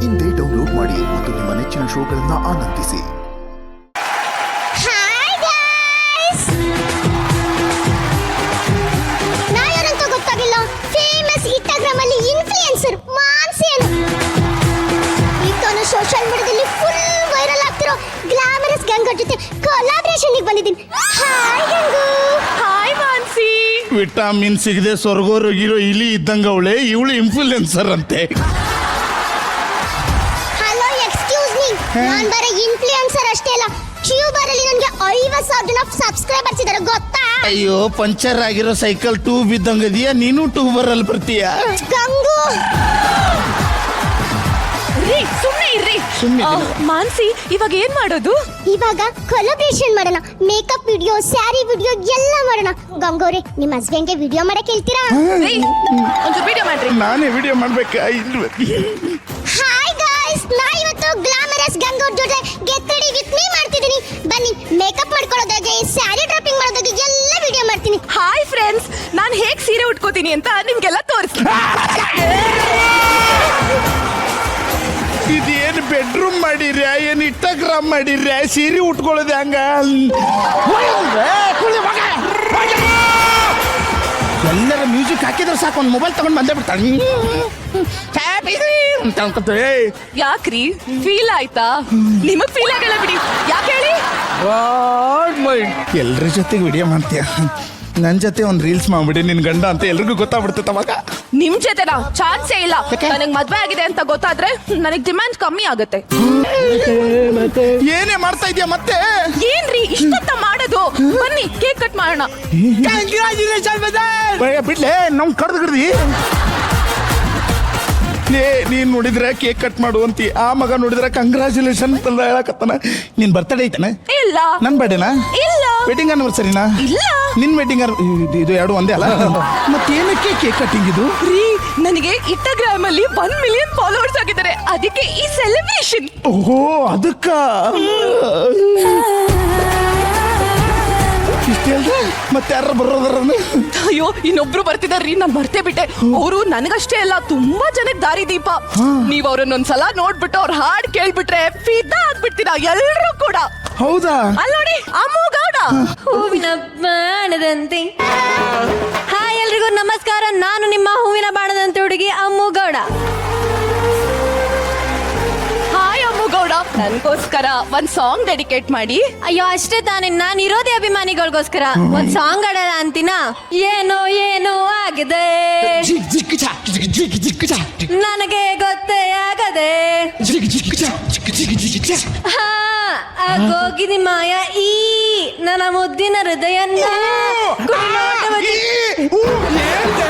ಇಂದೇ ಡೌನ್ಲೋಡ್ ಮಾಡಿ ಮತ್ತು ನಿಮ್ಮ ನೆಚ್ಚಿನ ಶೋಗಳನ್ನು ಆನಂದಿಸಿ. ನಾಯಾರಂತ ಗೊತ್ತಾಗಿಲ್ಲ. ಫೇಮಸ್ ಇನ್ಸ್ಟಾಗ್ರಾಮ್ ಅಲ್ಲಿ ಇನ್ಫ್ಲುಯೆನ್ಸರ್ ಮಾನ್ಸಿ ಈತನು ಸೋಷಿಯಲ್ ಮೀಡಿಯಾದಲ್ಲಿ ಫುಲ್ ವೈರಲ್ ಆಗ್ತಿರೋ ಗ್ಲಾಮರಸ್ ಗಂಗ ಜೊತೆ ಕೊಲಾಬ್ರೇಷನ್ ಗೆ ಬಂದಿದ್ದೀನಿ. Hi Gangu. Hi Mansi. Vitamin ಸಿಗದೆ ಸ್ವರ್ಗೋರೋಗಿರೋ ಇಲಿ ಇದ್ದಂಗ ಅವಳೆ, ಇವಳು ಇನ್ಫ್ಲುಯೆನ್ಸರ್ ಅಂತೆ. Hello, excuse me. ನಾನು ಬರೀ ಇನ್ಫ್ಲುಯೆನ್ಸರ್ ಅಷ್ಟೇ ಅಲ್ಲ, ಟ್ಯೂಬರ್ ಅಲ್ಲಿ ನನಗೆ 50,000 ಜನ ಸಬ್ಸ್ಕ್ರೈಬರ್ಸ್ ಇದ್ದಾರೆ, ಗೊತ್ತಾ? ಅಯ್ಯೋ, ಪಂಚರ್ ಆಗಿರೋ ಸೈಕಲ್ ಟ್ಯೂಬ್ ಇದ್ದಂಗದಿಯಾ, ನೀನು ಟ್ಯೂಬರ್ ಅಲ್ಲಿ ಬರ್ತೀಯಾ? ಗಂಗು ಸುಮ್ಮನೆ ಇರ್ರಿ. ಮಾನ್ಸಿ, ಇವಾಗ ಏನ್ ಮಾಡೋದು? ಇವಾಗ ಕೊಲಾಬ್ರೇಷನ್ ಮಾಡೋಣ. ಮೇಕಪ್ ವಿಡಿಯೋ, ಸ್ಯಾರಿ ವಿಡಿಯೋ ಎಲ್ಲ ಮಾಡೋಣ. ಗಂಗೋರೆ, ನಿಮ್ಮ ಹಸ್ಬೆಂಡ್ಗೆ ವಿಡಿಯೋ ಮಾಡಕ್ ಹೇಳ್ತೀರಾ? ಒಂದು ವಿಡಿಯೋ ಮಾಡ್ರಿ. ನಾನೇ ವಿಡಿಯೋ ಮಾಡ್ಬೇಕಾ? ಇಲ್ವ? ಹಾಯ್ ಗಾಯ್ಸ್, ನಾ ಇವತ್ತು ಗ್ಲಾಮರಸ್ ಗಂಗೋರ್ ಜೊತೆ ಗೆಟ್ ರೆಡಿ ವಿತ್ ಮೀ ಮಾಡ್ತಿದ್ದೀನಿ. ಬನ್ನಿ, ಮೇಕಪ್ ಮಾಡ್ಕೊಳ್ಳೋದಾಗೆ, ಸ್ಯಾರಿ ಡ್ರಾಪಿಂಗ್ ಮಾಡೋದಾಗೆ ಎಲ್ಲ ವಿಡಿಯೋ ಮಾಡ್ತೀನಿ. ಹಾಯ್ ಫ್ರೆಂಡ್ಸ್, ನಾನು ಹೇಗ್ ಸೀರೆ ಉಟ್ಕೋತೀನಿ ಅಂತ ನಿಮ್ಗೆಲ್ಲ ತೋರಿಸ್ತೀನಿ. ಇದೇನು ಬೆಡ್ರೂಮ್ ಮಾಡಿರ್ಯಾ, ಏನು ಇನ್ಸ್ಟಾಗ್ರಾಮ್ ಮಾಡಿರ್ಯಾ? ಸೀರೆ ಉಟ್ಕೊಳ್ಳೋದು ಹಂಗ? ಎಲ್ಲರ ಮ್ಯೂಸಿಕ್ ಹಾಕಿದ್ರೆ ಸಾಕು, ಒಂದು ಮೊಬೈಲ್ ತಗೊಂಡು ಬಂದೇ ಬಿಡ್ತಾಳೆ. ಯಾಕ್ರಿ, ಫೀಲ್ ಆಯ್ತಾ? ನಿಮಗ್ ಫೀಲ್ ಆಗಲ್ಲ ಬಿಡಿ. ಯಾಕೆ ಹೇಳಿ? ಎಲ್ಲರ ಜೊತೆಗೆ ವಿಡಿಯೋ ಮಾಡ್ತೀಯ, ನನ್ನ ಜೊತೆ ಒಂದು ರೀಲ್ಸ್ ಮಾಡ್ಬಿಡಿ ನಿನ್ ಗಂಡ ಅಂತ ಎಲ್ರಿಗೂ ಗೊತ್ತಾಗ್ಬಿಡ್ತೈತೆ ಅವಾಗ. ನಿಮ್ ಜೊತೆನಾ? ಚಾನ್ಸೇ ಇಲ್ಲ. ನನಗ್ ಮದ್ವೆ ಆಗಿದೆ ಅಂತ ಗೊತ್ತಾದ್ರೆ ನನಗ್ ಡಿಮ್ಯಾಂಡ್ ಕಮ್ಮಿ ಆಗುತ್ತೆ. ಏನೇ ಮಾಡ್ತಾ ಇದೀಯ ಮತ್ತೆ? ಏನ್ರಿ ಇಷ್ಟಂತ ಮಾಡೋದು? ಬನ್ನಿ ಕೇಕ್ ಕಟ್ ಮಾಡೋಣ. ಬಿಡ್ಲೆ, ನಮ್ ಕಡ್ದು ನೀನ್ ನೋಡಿದ್ರೆ ಕೇಕ್ ಕಟ್ ಮಾಡುವಂತಿ, ಆ ಮಗ ನೋಡಿದ್ರೆ ಕಂಗ್ರಾಚುಲೇಷನ್ ಅಂತ ಹೇಳಕತ್ತಾನ. ನಿನ್ ಬರ್ತಡೇ ಐತನ? ಇಲ್ಲ. ನನ್ ಬರ್ಡೇನಾ? ಇಲ್ಲ. ವೆಡ್ಡಿಂಗ್ ಆನಿವರ್ಸರಿನಾ? ಇದು ಎರಡು ಒಂದೇ ಅಲ್ಲ? ಮತ್ತೇನಕ್ಕೆ ಕೇಕ್ ಕಟ್ಟಿಂಗ್ ಇದು? ರೀ, ನನಗೆ ಇನ್ಸ್ಟಾಗ್ರಾಮ್ ಅಲ್ಲಿ 1 ಮಿಲಿಯನ್ ಫಾಲೋವರ್ಸ್ ಆಗಿದ್ದಾರೆ, ಅದಕ್ಕೆ ಈ ಸೆಲೆಬ್ರೇಷನ್. ಓಹೋ, ಅದಕ್ಕ ಇಷ್ಟ ಹೇಳ್ದೆ. ಮತ್ತೆ ಯಾರು ಬರೋದ್ರ? ಅಯ್ಯೋ, ಇನ್ನೊಬ್ರು ಬರ್ತಿದಾರ್ರಿ, ನಾನ್ ಮರ್ತೇ ಬಿಟ್ಟೆ. ಅವರು ನನಗಷ್ಟೇ ಅಲ್ಲ, ತುಂಬಾ ಜನಕ್ಕೆ ದಾರಿ ದೀಪ. ನೀವ್ ಅವ್ರನ್ನೊಂದ್ಸಲ ನೋಡ್ಬಿಟ್ಟು ಅವ್ರ ಹಾಡ್ ಕೇಳ್ಬಿಟ್ರೆ ಫಿದಾ ಆಗ್ಬಿಡ್ತೀರಾ ಎಲ್ರು ಕೂಡ. ಹೌದಾ? ಅಲ್ಲಿ ನೋಡಿ, ಅಮ್ಮು ಗೌಡ. ಹೂವಿನ ಬಾಣದಂತೆ. ಹಾಯ್ ಎಲ್ರಿಗೂ ನಮಸ್ಕಾರ, ನಾನು ನಿಮ್ಮ ಹೂವಿನ ಬಾಣದಂತೆ ಹುಡುಗಿ ಅಮ್ಮು ಗೌಡ. ಹಾಯ್ ಅಮ್ಮು ಗೌಡ, ನನ್ಗೋಸ್ಕರ ಒಂದ್ ಸಾಂಗ್ ಡೆಡಿಕೇಟ್ ಮಾಡಿ. ಅಯ್ಯೋ ಅಷ್ಟೇ ತಾನೇ, ನಾನು ಇರೋದೇ ಅಭಿಮಾನಿಗಳಿಗೋಸ್ಕರ. ಒಂದ್ ಸಾಂಗ್ ಆಡಲ್ಲ ಅಂತೀನ? ಏನೋ ಏನೋ ಆಗಿದೆ, ನನಗೆ ಗೊತ್ತೇ ಆಗದೆ. ಹಾ, ಆಗೋಗಿದೆ ಮಾಯ ಈ ನನ್ನ ಮುದ್ದಿನ ಹೃದಯನ್ನ.